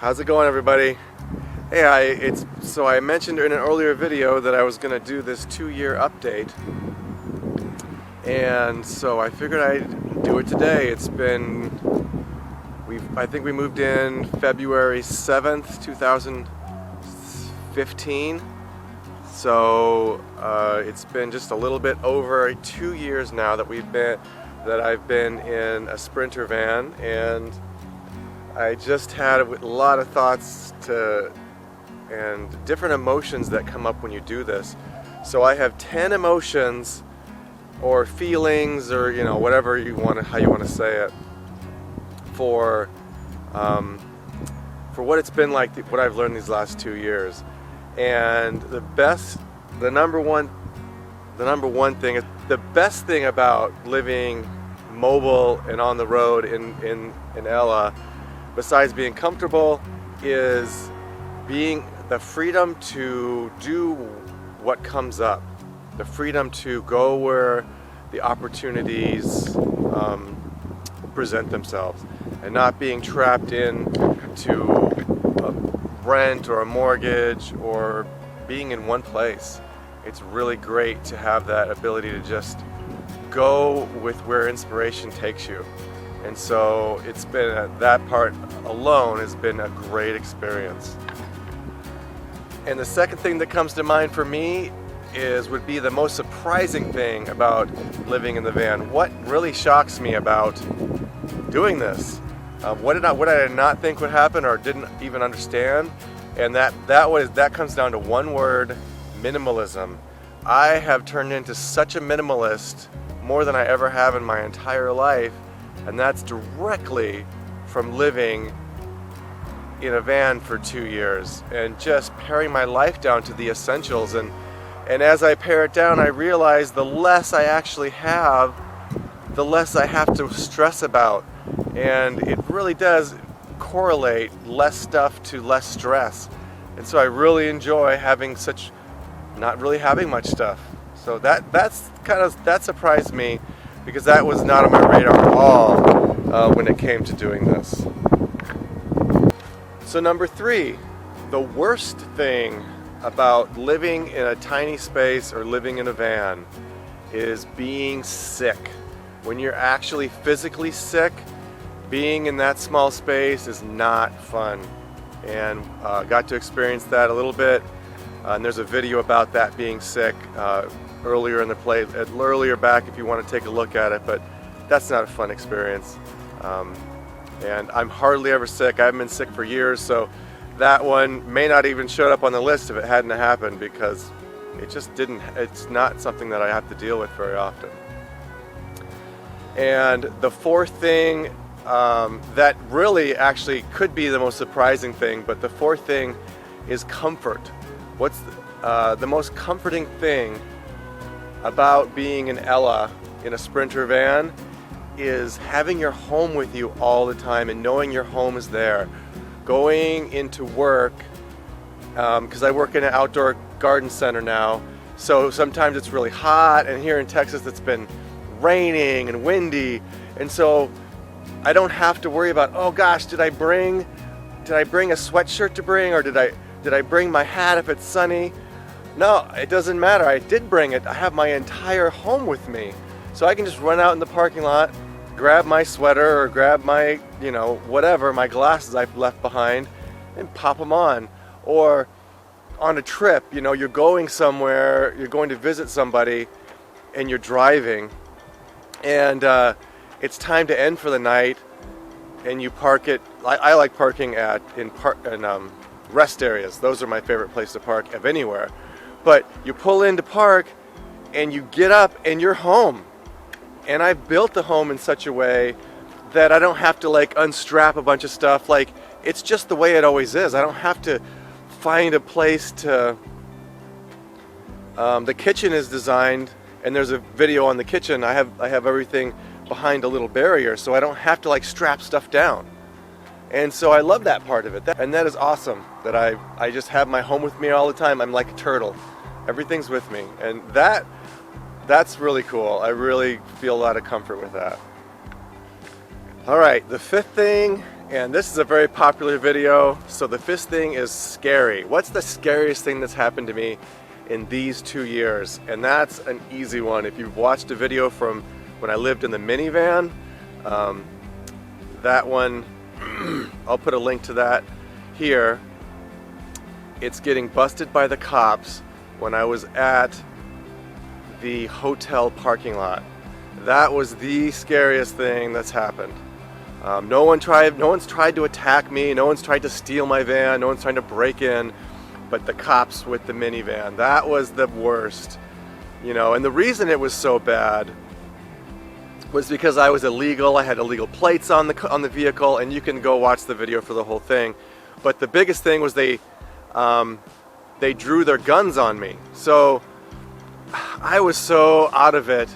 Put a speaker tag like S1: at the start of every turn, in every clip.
S1: How's it going, everybody? Hey, I mentioned in an earlier video that I was going to do this 2-year update, and so I figured I'd do it today. I think we moved in February 7th, 2015. So it's been just a little bit over 2 years now that I've been in a Sprinter van, and I just had a lot of thoughts and different emotions that come up when you do this. So I have 10 emotions or feelings, or whatever how you want to say it, for what it's been like, what I've learned these last 2 years. And the best thing about living mobile and on the road in Ella, besides being comfortable, is being the freedom to do what comes up, the freedom to go where the opportunities present themselves, and not being trapped into a rent or a mortgage or being in one place. It's really great to have that ability to just go with where inspiration takes you. And so it's been, that part alone has been a great experience. And the second thing that comes to mind for me would be the most surprising thing about living in the van. What really shocks me about doing this? What did I not think would happen or didn't even understand? And that comes down to one word: minimalism. I have turned into such a minimalist, more than I ever have in my entire life, and that's directly from living in a van for 2 years and just paring my life down to the essentials. And as I pare it down, I realize the less I actually have, the less I have to stress about. And it really does correlate less stuff to less stress. And so I really enjoy not really having much stuff. So that surprised me, because that was not on my radar at all when it came to doing this. So number 3, the worst thing about living in a tiny space or living in a van is being sick. When you're actually physically sick, being in that small space is not fun. And got to experience that a little bit. And there's a video about that, being sick, earlier back if you want to take a look at it, but that's not a fun experience. And I'm hardly ever sick. I haven't been sick for years, so that one may not even show up on the list if it hadn't happened, because it's not something that I have to deal with very often. And the fourth thing, that really actually could be the most surprising thing, but the fourth thing is comfort. What's the most comforting thing about being in Ella in a Sprinter van is having your home with you all the time and knowing your home is there. Going into work, because I work in an outdoor garden center now, so sometimes it's really hot, and here in Texas it's been raining and windy, and so I don't have to worry about, oh gosh, did I bring a sweatshirt to bring, or did I bring my hat if it's sunny? No, it doesn't matter. I did bring it. I have my entire home with me. So I can just run out in the parking lot, grab my sweater or grab my, whatever, my glasses I've left behind, and pop them on. Or on a trip, you're going somewhere, you're going to visit somebody, and you're driving, and it's time to end for the night, and you park it. I like parking in rest areas. Those are my favorite place to park of anywhere. But you pull in to park, and you get up, and you're home. And I've built the home in such a way that I don't have to unstrap a bunch of stuff. It's just the way it always is. I don't have to find a place to. The kitchen is designed, and there's a video on the kitchen. I have everything behind a little barrier, so I don't have to strap stuff down. And so I love that part of it. And that is awesome, that I just have my home with me all the time. I'm like a turtle. Everything's with me. And that's really cool. I really feel a lot of comfort with that. All right, the fifth thing And this is a very popular video, so the fifth thing is scary. What's the scariest thing that's happened to me in these 2 years? And that's an easy one. If you've watched a video from when I lived in the minivan, that one, I'll put a link to that here. It's getting busted by the cops when I was at the hotel parking lot. That was the scariest thing that's happened. No one's tried to attack me, no one's tried to steal my van, no one's trying to break in, but the cops with the minivan, that was the worst. You know, and the reason it was so bad was because I was illegal. I had illegal plates on the vehicle, and you can go watch the video for the whole thing. But the biggest thing was they drew their guns on me. So I was so out of it.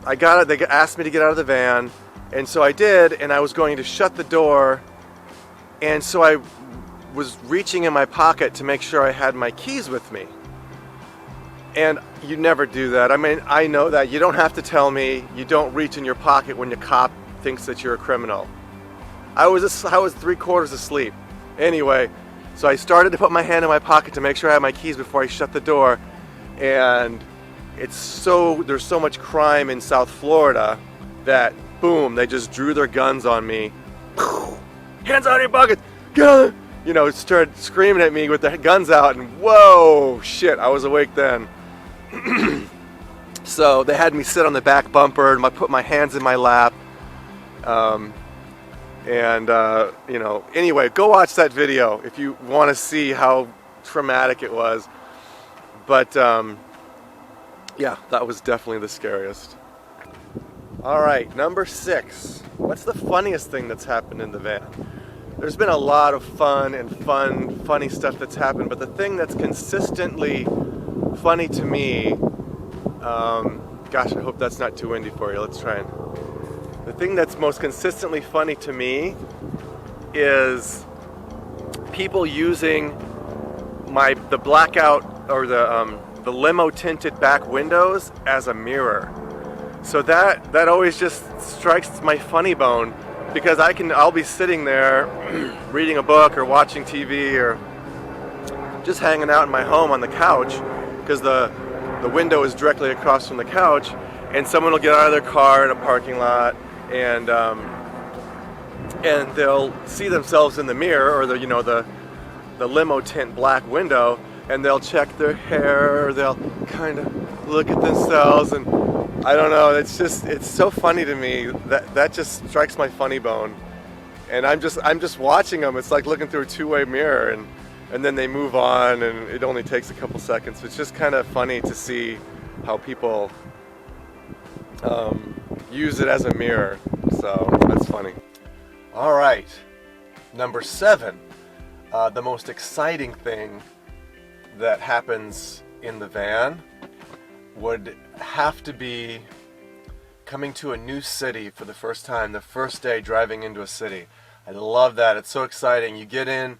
S1: They asked me to get out of the van, and so I did, and I was going to shut the door, and so I was reaching in my pocket to make sure I had my keys with me. And you never do that. I mean, I know that. You don't have to tell me you don't reach in your pocket when your cop thinks that you're a criminal. I was 3/4 asleep. Anyway, so I started to put my hand in my pocket to make sure I had my keys before I shut the door, and there's so much crime in South Florida that boom, they just drew their guns on me. Hands out of your pockets, get out of there. You know, started screaming at me with the guns out, and whoa, shit, I was awake then. So they had me sit on the back bumper and I put my hands in my lap. You know, anyway, go watch that video if you want to see how traumatic it was. But yeah, that was definitely the scariest. All right, number 6. What's the funniest thing that's happened in the van? There's been a lot of funny stuff that's happened, but the thing that's consistently funny to me, gosh, I hope that's not too windy for you. Let's try the thing that's most consistently funny to me is people using the blackout or the limo tinted back windows as a mirror. So that always just strikes my funny bone, because I'll be sitting there reading a book or watching TV or just hanging out in my home on the couch, because the window is directly across from the couch, and someone will get out of their car in a parking lot and they'll see themselves in the mirror or the limo tint black window, and they'll check their hair, or they'll kind of look at themselves, and I don't know, it's so funny to me. That just strikes my funny bone. And I'm just watching them. It's like looking through a two-way mirror, and then they move on, and it only takes a couple seconds. It's just kind of funny to see how people use it as a mirror. So that's funny. All right, number 7. The most exciting thing that happens in the van would have to be coming to a new city for the first time, the first day driving into a city. I love that. It's so exciting. You get in,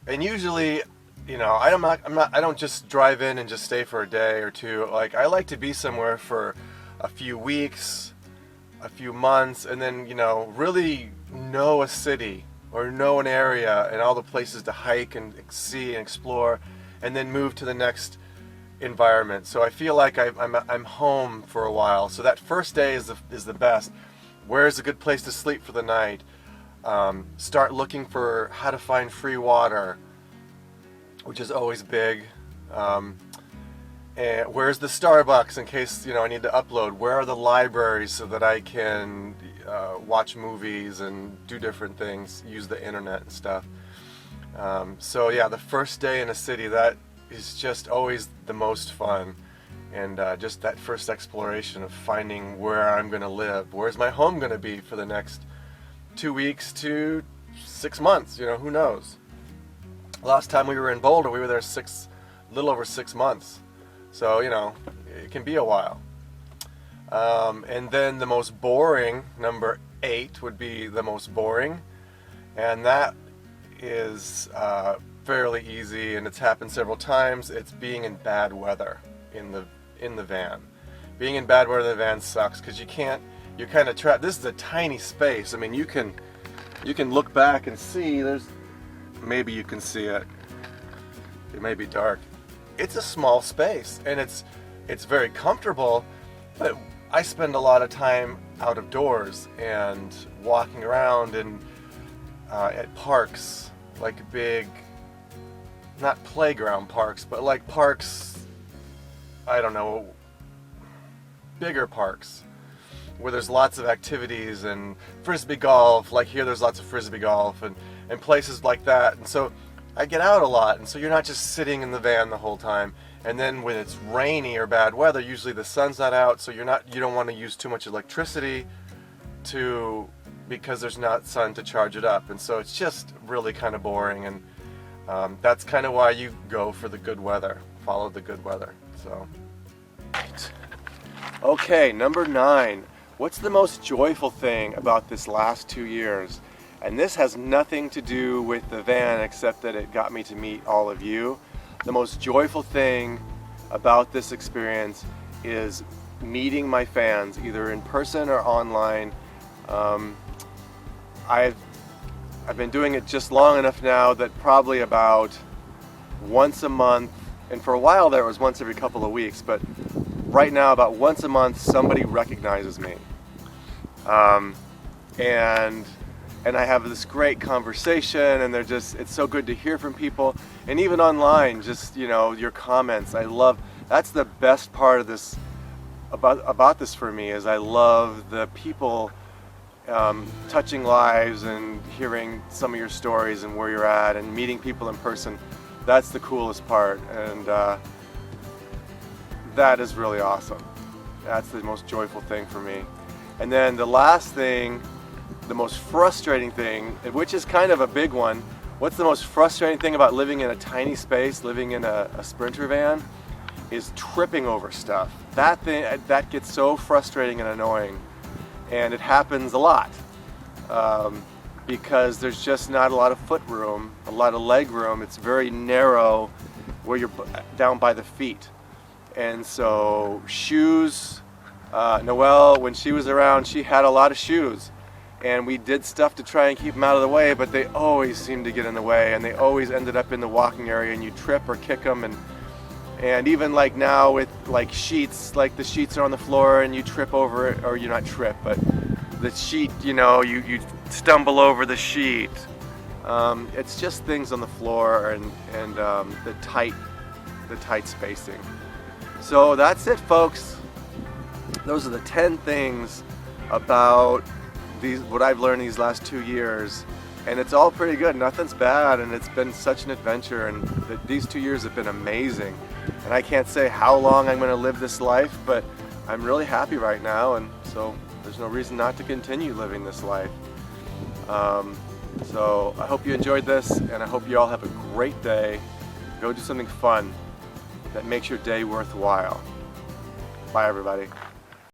S1: and usually, you know, I don't just drive in and just stay for a day or two. Like, I like to be somewhere for a few weeks, a few months, and then, you know, really know a city or know an area and all the places to hike and see and explore, and then move to the next environment. So I feel like I'm home for a while. So that first day is the best. Where's a good place to sleep for the night? Start looking for how to find free water, which is always big. And where's the Starbucks in case, you know, I need to upload? Where are the libraries so that I can watch movies and do different things, use the internet and stuff. So yeah, the first day in a city, that is just always the most fun. And just that first exploration of finding where I'm going to live. Where's my home going to be for the next 2 weeks to 6 months? You know, who knows? Last time we were in Boulder, we were there a little over 6 months. So, you know, it can be a while. And then the most boring, number 8, would be the most boring. And that is fairly easy, and it's happened several times. It's being in bad weather in the van. Being in bad weather in the van sucks, because you're kind of trapped. This is a tiny space. I mean, you can You can look back and see, maybe you can see it. It may be dark. It's a small space, and it's very comfortable, but I spend a lot of time out of doors and walking around and at parks, like big, not playground parks, but like parks, I don't know, bigger parks where there's lots of activities and frisbee golf. Like here there's lots of frisbee golf and places like that. And so I get out a lot, and so you're not just sitting in the van the whole time. And then when it's rainy or bad weather, usually the sun's not out, so you don't want to use too much electricity because there's not sun to charge it up. And so it's just really kind of boring, and that's kind of why you go for the good weather, follow the good weather. So, okay, number 9. What's the most joyful thing about this last 2 years? And this has nothing to do with the van except that it got me to meet all of you. The most joyful thing about this experience is meeting my fans, either in person or online. I've been doing it just long enough now that probably about once a month, and for a while there it was once every couple of weeks, but right now about once a month somebody recognizes me. And I have this great conversation, and it's so good to hear from people. And even online, just, your comments, that's the best part of this, about this for me, is I love the people touching lives and hearing some of your stories and where you're at and meeting people in person. That's the coolest part, and that is really awesome. That's the most joyful thing for me. And then the last thing, the most frustrating thing, which is kind of a big one, what's the most frustrating thing about living in a tiny space, living in a Sprinter van, is tripping over stuff. That gets so frustrating and annoying, and it happens a lot because there's just not a lot of foot room, a lot of leg room. It's very narrow where you're down by the feet. And so shoes, Noelle, when she was around, she had a lot of shoes. And we did stuff to try and keep them out of the way, but they always seemed to get in the way, and they always ended up in the walking area, and you trip or kick them. And even like now with like sheets, like the sheets are on the floor and you trip over it, or you not trip, but the sheet, you stumble over the sheet. It's just things on the floor and the tight spacing. So that's it, folks. Those are the 10 things about what I've learned these last 2 years, and it's all pretty good. Nothing's bad, and it's been such an adventure, and these 2 years have been amazing. And I can't say how long I'm going to live this life, but I'm really happy right now, and so there's no reason not to continue living this life. So I hope you enjoyed this, and I hope you all have a great day. Go do something fun that makes your day worthwhile. Bye, everybody.